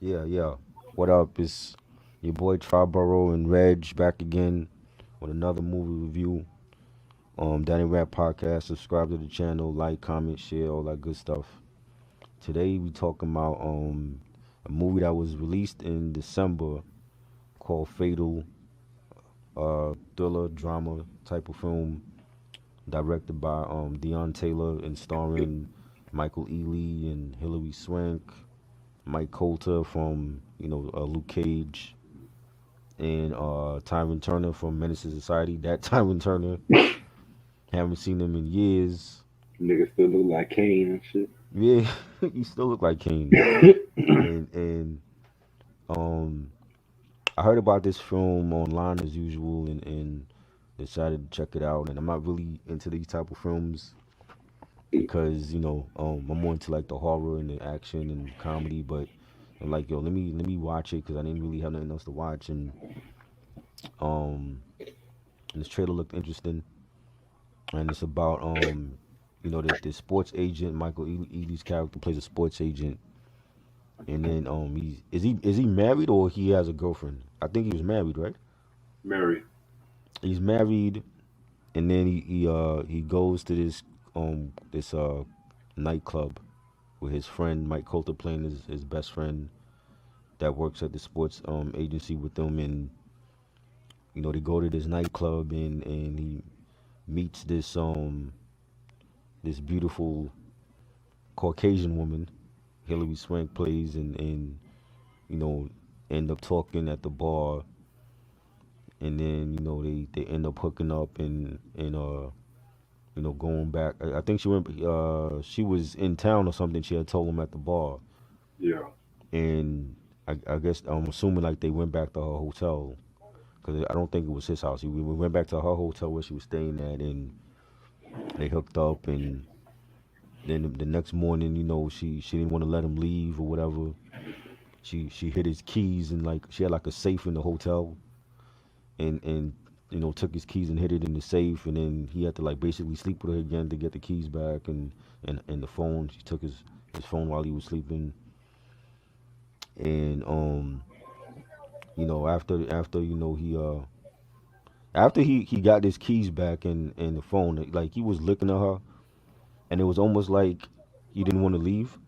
Yeah, yeah. What up? It's your boy Triborough and Reg back again with another movie review. Danny Rap Podcast. Subscribe to the channel, like, comment, share, all that good stuff. Today we talking about a movie that was released in December called Fatal, thriller drama type of film, directed by Deion Taylor and starring Michael Ealy and Hilary Swank, Mike Colter from Luke Cage, and Tyron Turner from Menace to Society. That Tyron Turner, haven't seen him in years. Niggas still look like Kane and shit. Yeah, he still look like Kane. And um, I heard about this film online as usual, and decided to check it out. And I'm not really into these type of films because I'm more into like the horror and the action and comedy. But I'm like, yo, let me watch it because I didn't really have nothing else to watch, um, and this trailer looked interesting. And it's about the sports agent Michael Ealy's character plays a sports agent, and then is he married or he has a girlfriend? I think he was married, right? Mary. He's married, and then he goes to this nightclub with his friend Mike Colter playing his best friend that works at the sports agency with them, and they go to this nightclub, and he meets this beautiful Caucasian woman Hilary Swank plays, and you know end up talking at the bar, and then they end up hooking up, and going back. I think she was in town or something. She had told him at the bar, Yeah. and I guess I'm assuming like they went back to her hotel because I don't think it was his house. We went back to her hotel where she was staying at, and they hooked up, and then the next morning, she didn't want to let him leave or whatever. She hid his keys, and like she had like a safe in the hotel, and took his keys and hid it in the safe, and then he had to like basically sleep with her again to get the keys back, and the phone. She took his phone while he was sleeping, and after he got his keys back and the phone, like he was looking at her, and it was almost like he didn't want to leave.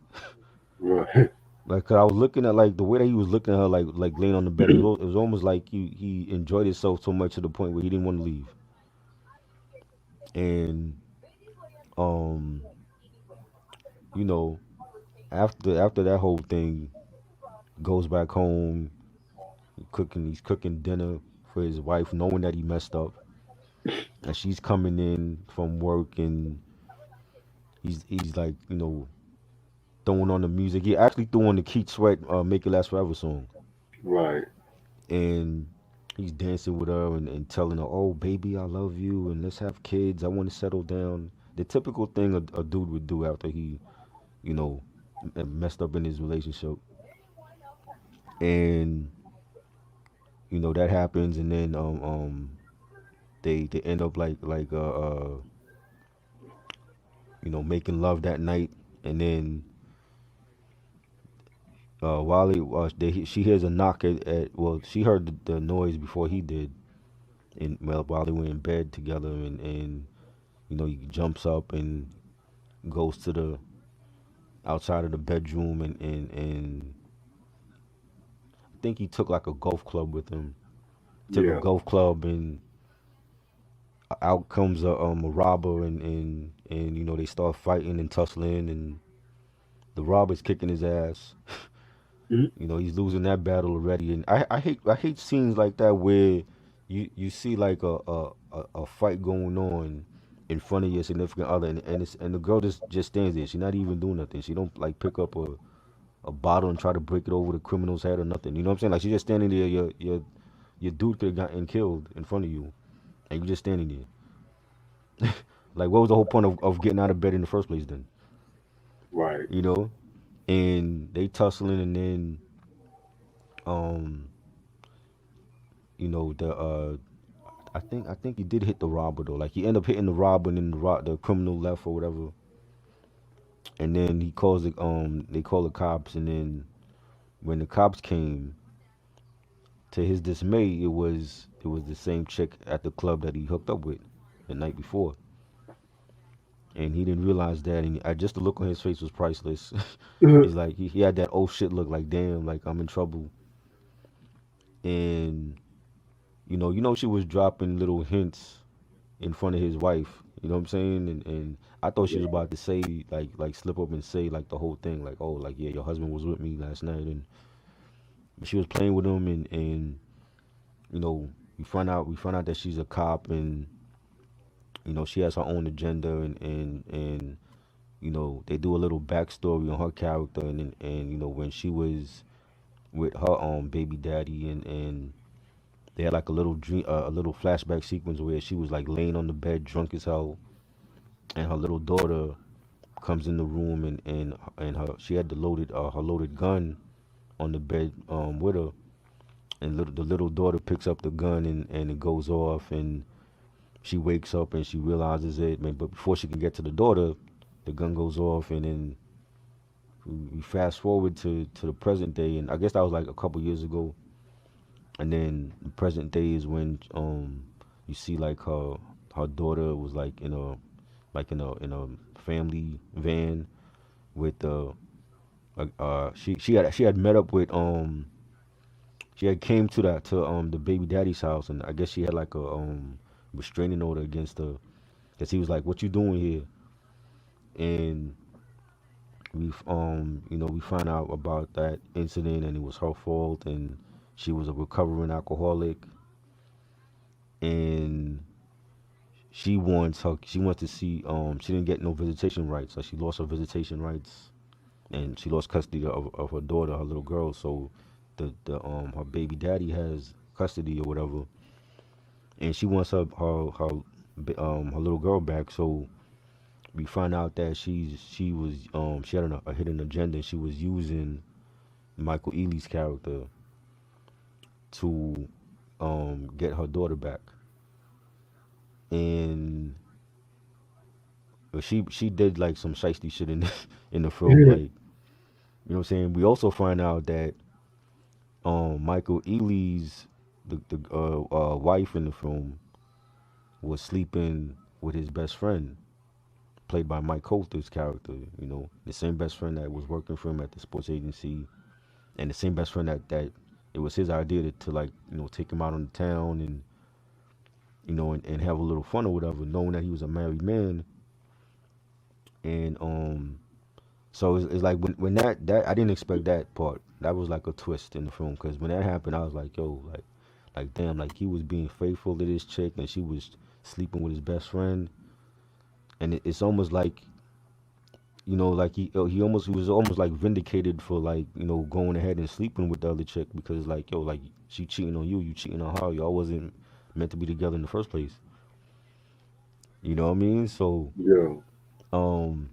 Right. Like 'cause I was looking at like the way that he was looking at her, like laying on the bed. It was almost like he enjoyed himself so much to the point where he didn't want to leave. And um, you know, after that whole thing, goes back home, he's cooking dinner for his wife, knowing that he messed up, and she's coming in from work, and he's like throwing on the music. He actually threw on the Keith Sweat "Make It Last Forever" song, Right. and he's dancing with her, and telling her, "Oh, baby, I love you, and let's have kids. I want to settle down." The typical thing a dude would do after he, you know, messed up in his relationship. And that happens, and then they end up making love that night, and then while she hears a knock at well, she heard the noise before he did, and well, while they were in bed together, and he jumps up and goes to the outside of the bedroom, and I think he took like a golf club with him. Took a Yeah. golf club, and out comes a robber, and they start fighting and tussling, and the robber's kicking his ass. Mhm. He's losing that battle already, and I hate scenes like that where you see like a fight going on in front of your significant other, and the girl just stands there. She's not even doing nothing. She don't like pick up a bottle and try to break it over the criminal's head or nothing. You know what I'm saying? Like she's just standing there. Your dude could have gotten killed in front of you, and you just standing there. Like, what was the whole point of getting out of bed in the first place then? Right. You know? And they tussling, and then um, the I think he did hit the robber though. Like he ended up hitting the robber, and then the criminal left or whatever. And then they call the cops, and then when the cops came, to his dismay, it was the same chick at the club that he hooked up with the night before, and he didn't realize that. And just the look on his face was priceless. He's like he had that oh shit look, like damn, like I'm in trouble. And you know she was dropping little hints in front of his wife. You know what I'm saying? And I thought she was Yeah. about to say like slip up and say like the whole thing, like oh like yeah, your husband was with me last night, and she was playing with him, and you know we find out that she's a cop, and she has her own agenda, and they do a little backstory on her character, and when she was with her baby daddy, and they had like a little dream, a little flashback sequence where she was like laying on the bed drunk as hell, and her little daughter comes in the room, and she had her loaded gun on the bed with her, and the little daughter picks up the gun, and it goes off, and she wakes up and she realizes it, but before she can get to the daughter, the gun goes off, and then we fast forward to the present day, and I guess that was like a couple years ago, and then the present day is when you see like her daughter was like in a family van with she had met up with she had came to the baby daddy's house, and I guess she had like a restraining order against her, because he was like, what you doing here? And we found out about that incident, and it was her fault, and she was a recovering alcoholic, and she wants to see she didn't get no visitation rights, so she lost her visitation rights, and she lost custody of her daughter, her little girl. So the her baby daddy has custody or whatever, and she wants her little girl back. So we find out that she had a hidden agenda. She was using Michael Ealy's character to get her daughter back, and she did like some shiesty shit in in the film, like what I'm saying. We also find out that Michael Ealy's the wife in the film was sleeping with his best friend, played by Mike Colter's character. The same best friend that was working for him at the sports agency, and the same best friend that it was his idea to like take him out on the town, and have a little fun or whatever, knowing that he was a married man. And so it's like when that I didn't expect that part. That was like a twist in the film, because when that happened, I was like, yo, like damn, like he was being faithful to this chick, and she was sleeping with his best friend, and it's almost like like he was almost like vindicated for like going ahead and sleeping with the other chick, because like yo, like she cheating on you, you cheating on her, y'all wasn't meant to be together in the first place. You know what I mean? So Yeah. um,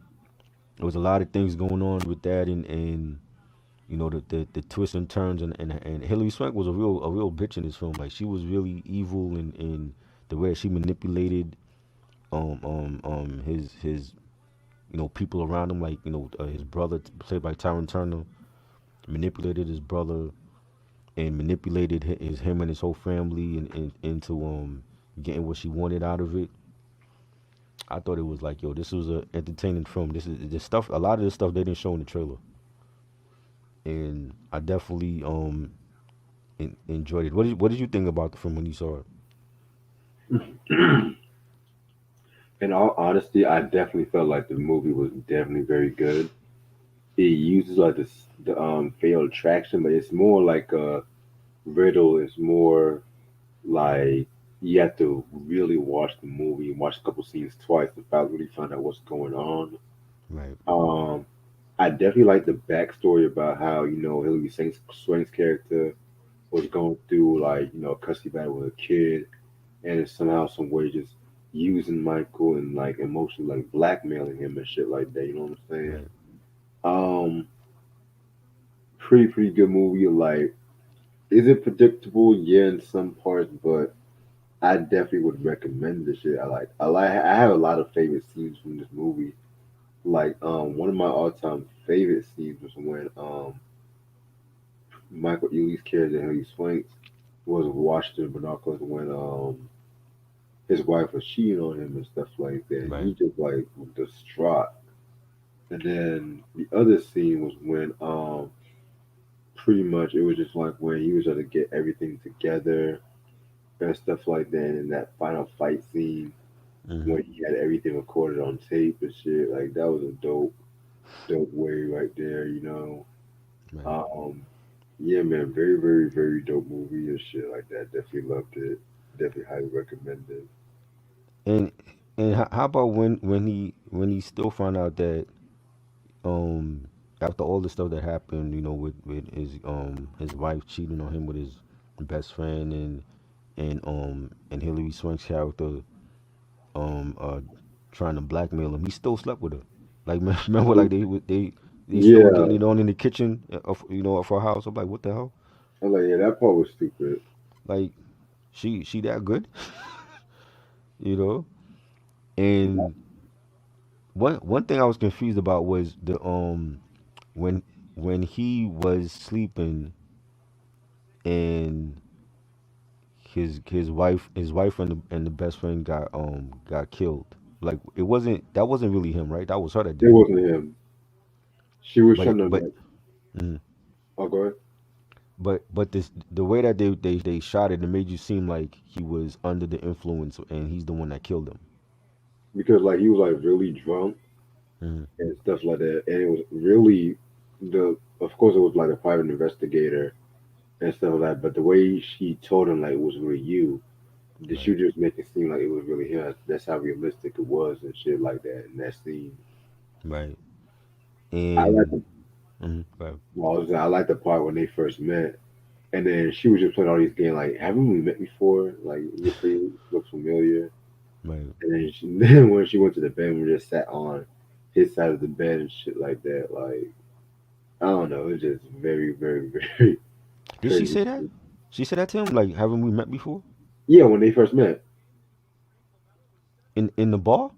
there was a lot of things going on with that, and the twists and turns, and Hilary Swank was a real bitch in this film. Like she was really evil, in the way she manipulated his people around him, like his brother, played by Tyron Turner, manipulated his brother, and manipulated him and his whole family, into getting what she wanted out of it. I thought it was like, yo, this was a entertaining film. This is this stuff. A lot of this stuff they didn't show in the trailer, and I definitely enjoyed it. What did you think about the film when you saw it? In all honesty, I definitely felt like the movie was definitely very good. It uses like the fatal attraction, but it's more like a riddle. It's more like you have to really watch the movie and watch a couple scenes twice to really find out what's going on. Right, Um, I definitely like the backstory about how Hilary Swank's character was going through like a custody battle with a kid, and it's somehow some way just using Michael and like emotionally like blackmailing him and shit like that. You know what I'm saying? right, Um, pretty good movie. Like, is it predictable? Yeah, in some parts, but I definitely would recommend this shit. I have a lot of favorite scenes from this movie. Like one of my all time favorite scenes was when Michael Ealy's character, Hilary Swank, was watching the binoculars when his wife was cheating on him and stuff like that. And he Right. just like was distraught. And then the other scene was when pretty much it was just like when he was trying to get everything together and stuff like that. And that final fight scene Hmm. when he had everything recorded on tape and shit, like that was a dope way right there, you know. Right. Um, yeah, man, very, very, very dope movie and shit like that. Definitely loved it. Definitely highly recommend it. And how about when he still found out that um after all the stuff that happened, with his wife cheating on him with his best friend, and Hilary Swank's character trying to blackmail him, he still slept with her. Like remember, like they still were getting Yeah, it on in the kitchen of her house. I'm like, what the hell? I'm like, yeah, that part was stupid. Like she that good, you know? And one thing I was confused about was the when he was sleeping and his wife and the best friend got killed. Like that wasn't really him, right? That was her that It did it. wasn't him. She was But trying it, to but like, mhm. oh, go ahead. but this the way that they shot it made you seem like he was under the influence and he's the one that killed him. Because like he was like really drunk Hmm. and stuff like that, and it was really the. Of course, it was like a private investigator and stuff like that. But the way she told him like it was really you, the Right, shooter just make it seem like it was really him. That's how realistic it was and shit like that. And that scene, right, I like and the. right. Well, I like the part when they first met. And then she was just playing all these games like, haven't we met before? Like your face looks familiar. Right. And then then when she went to the bed, we just sat on his side of the bed and shit like that. Like I don't know, it was just very, very, very Did she crazy. say that? She said that to him? Like, haven't we met before? Yeah, when they first met, In the bar?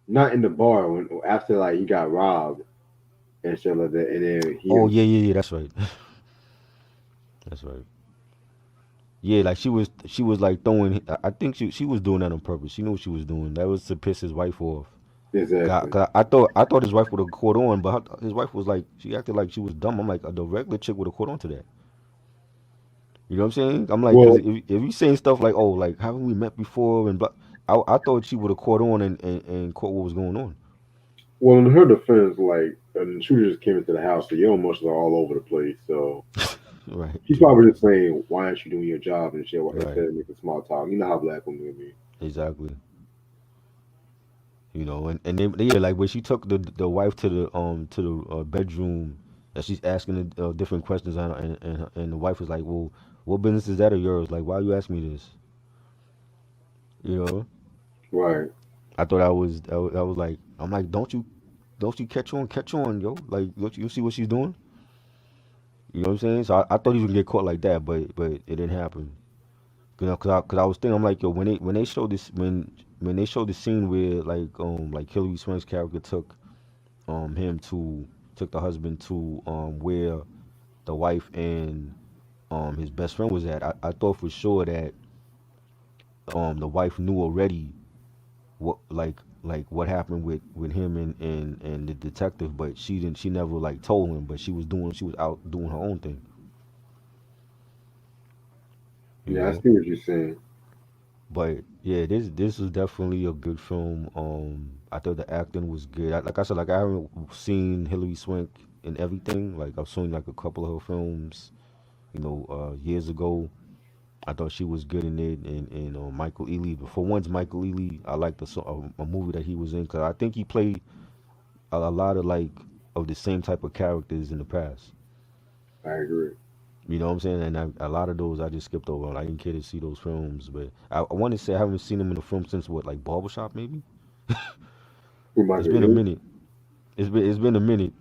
not in the bar. When after like he got robbed and shit like that, and then he Oh, yeah, yeah, yeah. That's right. That's right. Yeah, like she was like throwing. I think she was doing that on purpose. She knew what she was doing. That was to piss his wife off. exactly. 'Cause I thought his wife would have caught on, but his wife was like she acted like she was dumb. I'm like the regular chick would have caught on to that. You know what I'm saying? I'm like, cause Well, if you saying stuff like, oh, like haven't we met before and blah, I thought she would have caught on and caught what was going on. well, in her defense, like, and the shooter just came into the house, so your emotions are all over the place. So Right, she's probably just saying, "Why aren't you doing your job?" and shit right, instead of making small talk. You know how black women can be. exactly. And yeah, like when she took the wife to the bedroom, and she's asking the different questions, and the wife was like, well, what business is that of yours? Like, why you asking me this? You know, Right. I thought I was like, I'm like, don't you catch on, yo, like, don't you see what she's doing? You know what I'm saying? So I thought he was gonna get caught like that, but it didn't happen. Cause I was thinking, I'm like, yo, when they showed this when they showed the scene where like Hilary Swank's character him to took the husband to where the wife and his best friend was at. I thought for sure that the wife knew already what what happened with him and the detective, but she never like told him, but she was out doing her own thing, you Yeah, I know. see what you're saying. But yeah, this was definitely a good film. I thought the acting was good. Like I said, like I haven't seen Hilary Swank in everything. Like I've seen like a couple of her films, years ago. I thought she was good in it, and Michael Ealy. But for once, Michael Ealy, I like a movie that he was in because I think he played a lot of like of the same type of characters in the past. I agree. You know what I'm saying? And a lot of those I just skipped over. I didn't care to see those films, but I want to say I haven't seen him in a film since what, like Barbershop maybe. Who It's Michael been a Ealy? minute. It's been a minute.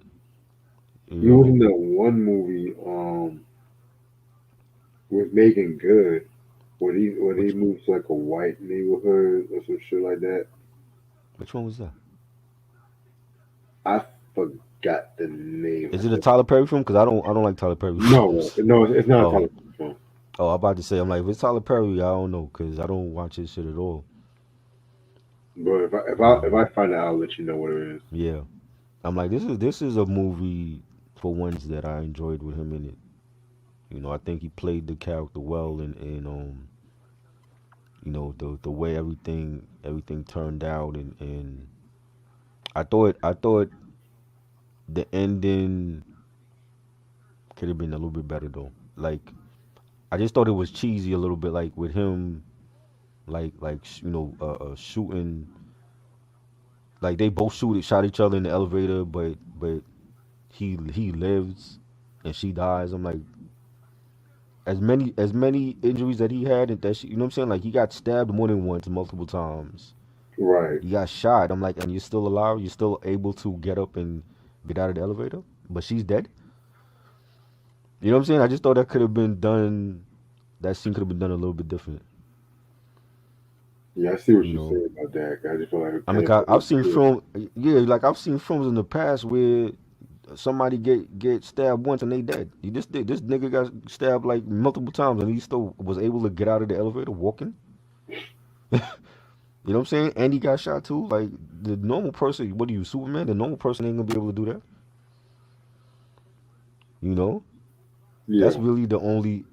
You You was know in that one movie with Megan Good where they which moved to like a white neighborhood or some shit like that. which one was that? I forgot forgot the name. Is it a Tyler Perry film? Because I don't like Tyler Perry No, films. no, it's not a Oh, Tyler Perry film. oh, I'm about to say, I'm like, if it's Tyler Perry, I don't know, because I don't watch his shit at all. But if Um, I find out, I'll let you know what it is. yeah, I'm like, this is a movie for ones that I enjoyed with him in it. I think he played the character well, and the way everything turned out, and I thought the ending could have been a little bit better though. Like I just thought it was cheesy a little bit, like with him, shooting, like they both shot each other in the elevator, but he lives and she dies. I'm like, as many injuries that he had, and that you know what I'm saying, like he got stabbed more than once, multiple times. Right. He got shot. I'm like, and you're still alive. You're still able to get up and get out of the elevator, but she's dead. You know what I'm saying? I just thought that could have been done. That scene could have been done a little bit different. Yeah, I see what You you're know, saying about that. I just feel like I okay, mean, if it I've was seen good. like I've seen films in the past where somebody get stabbed once and they dead. This nigga got stabbed like multiple times and he still was able to get out of the elevator walking. You know what I'm saying? And he got shot too. Like the normal person, what are you, Superman? The normal person ain't gonna be able to do that. You know, that's Yeah, really the only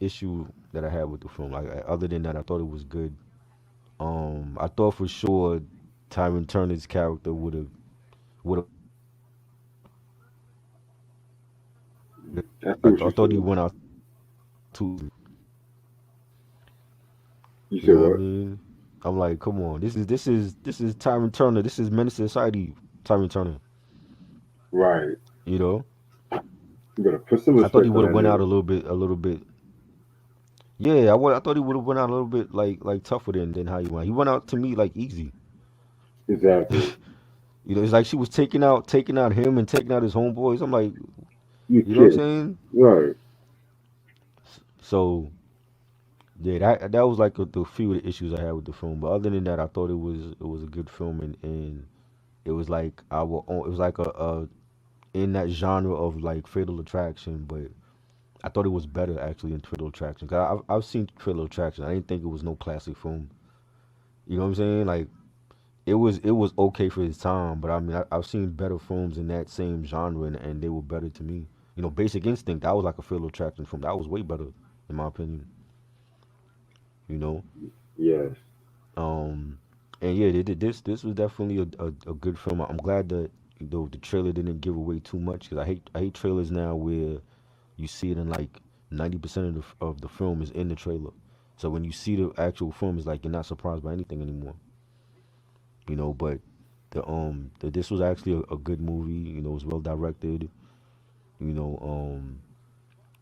issue that I had with the film. Like other than that, I thought it was good. I thought for sure Tyron Turner's character would have. I see what I you're thought he saying. went out too. You You said know what I what? mean? I'm like, come on, this is Tyron Turner. This is Menace to Society. Tyron Turner. Right. You know, You gotta put some I thought he respect on would have that went out name. a little bit. Yeah, I thought he would have went out a little bit like tougher than how he went. He went out to me like easy. Exactly. It's like she was taking out him and taking out his homeboys. I'm like, You you know what I'm kidding? saying? Right. So yeah, that was like the few of the issues I had with the film. But other than that, I thought it was a good film, and it was like it was like a in that genre of like Fatal Attraction, but I thought it was better actually in Fatal Attraction. Cause I've seen Fatal Attraction. I didn't think it was no classic film. You know what I'm saying? Like it was okay for its time, but I mean I've seen better films in that same genre, and they were better to me. Basic Instinct, that was like a Fatal Attraction film. That was way better in my opinion. You know, Yes. um, and yeah, this was definitely a good film. I'm glad that the trailer didn't give away too much because I hate trailers now where you see it in like 90% of the film is in the trailer. So when you see the actual film, it's like you're not surprised by anything anymore. But this was actually a good movie. It was well directed. You know,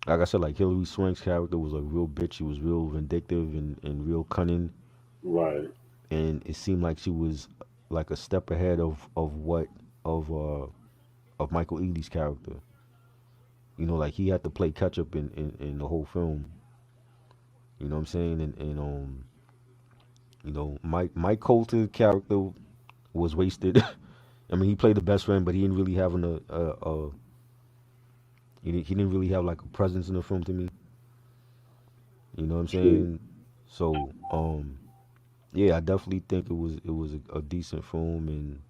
like I said, like Hilary Swank's character was a real bitch. She was real vindictive and real cunning, Right. and it seemed like she was like a step ahead of what of uh of Michael Ealy's character. Like he had to play catch up in the whole film. You know what I'm saying? And Mike Colter character was wasted. I mean, he played the best friend, but he didn't really have he didn't really have like a presence in the film to me. You know what I'm True. saying? So, yeah, I definitely think it was a decent film, and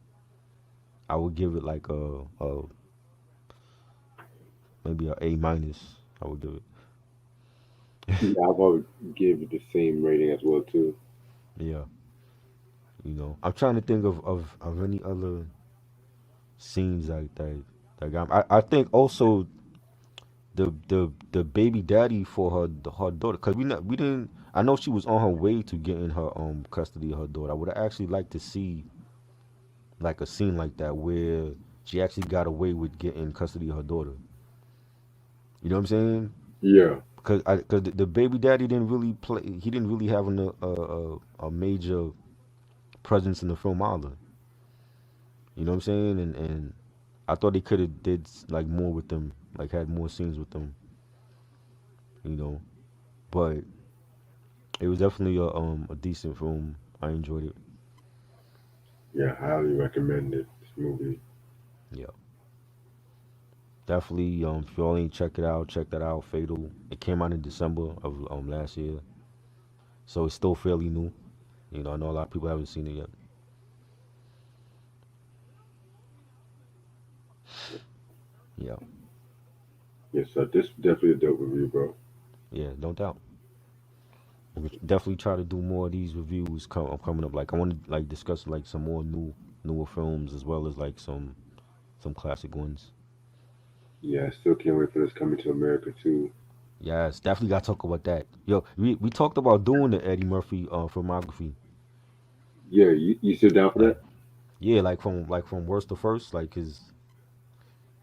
I would give it like a maybe a A minus. I would give it. Yeah, I would give it the same rating as well too. Yeah, I'm trying to think of any other scenes like that got. I think also the baby daddy for her daughter, because we didn't. I know she was on her way to getting her custody of her daughter. I would have actually liked to see like a scene like that where she actually got away with getting custody of her daughter. You know what I'm saying? Yeah. Because the baby daddy didn't really play. He didn't really have a major presence in the film either. You know what I'm saying? And I thought they could have did like more with them, like had more scenes with them. You know, but it was definitely a decent film. I enjoyed it. Yeah. Highly recommended this movie. Yeah. Definitely, if y'all ain't check it out, check that out. Fatal. It came out in December of last year, so it's still fairly new. You know, I know a lot of people haven't seen it yet. Yeah, Yes, sir. This is definitely a dope review, bro. yeah, no doubt. We definitely try to do more of these reviews coming up. Like I want to like discuss like some more newer films as well as like some classic ones. Yeah, I still can't wait for this coming to America too. Yes, definitely got to talk about that. Yo, we talked about doing the Eddie Murphy filmography. Yeah, you sit down for Like that? yeah, like from worst to first, like his.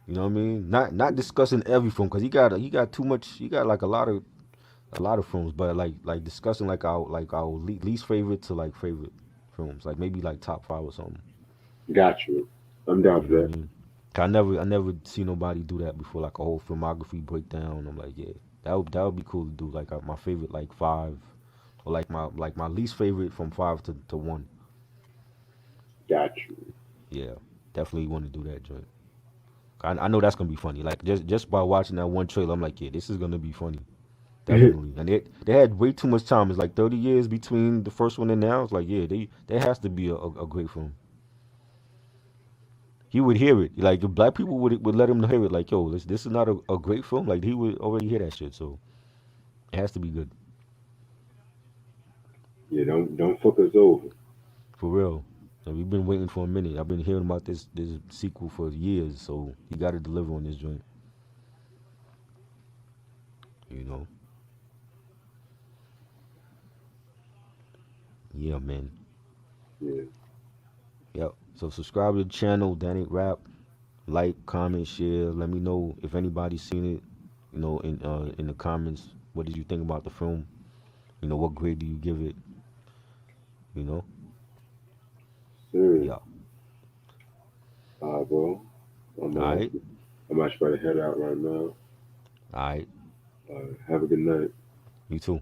You know what I mean? Not discussing every film because he got too much. He got like a lot of films, but like discussing like our least favorite to like favorite films, like maybe like top five or something. Got you. I'm down You for know what I that. mean? 'Cause I never see nobody do that before, like a whole filmography breakdown. I'm like, yeah, that would be cool to do. Like my favorite like five, or like my least favorite from five to one. Got you. Yeah, definitely want to do that joint. I know that's gonna be funny. Like just by watching that one trailer, I'm like, yeah, this is gonna be funny. Definitely. And they had way too much time. It's like 30 years between the first one and now. It's like, yeah, there has to be a great film. He would hear it. Like if black people would let him hear it. Like, yo, this is not a great film. Like he would already hear that shit. So it has to be good. Yeah, don't fuck us over. For real. And we've been waiting for a minute. I've been hearing about this sequel for years. So he got to deliver on this joint. You know. Yeah, man. Yeah, Yep. So subscribe to the channel, Danny Rap. Like, comment, share. Let me know if anybody's seen it. In the comments, what did you think about the film? What grade do you give it? You know? sir. Yeah. Bro. I'm All right. I'm actually about to head out right now. All right. Have a good night. You too.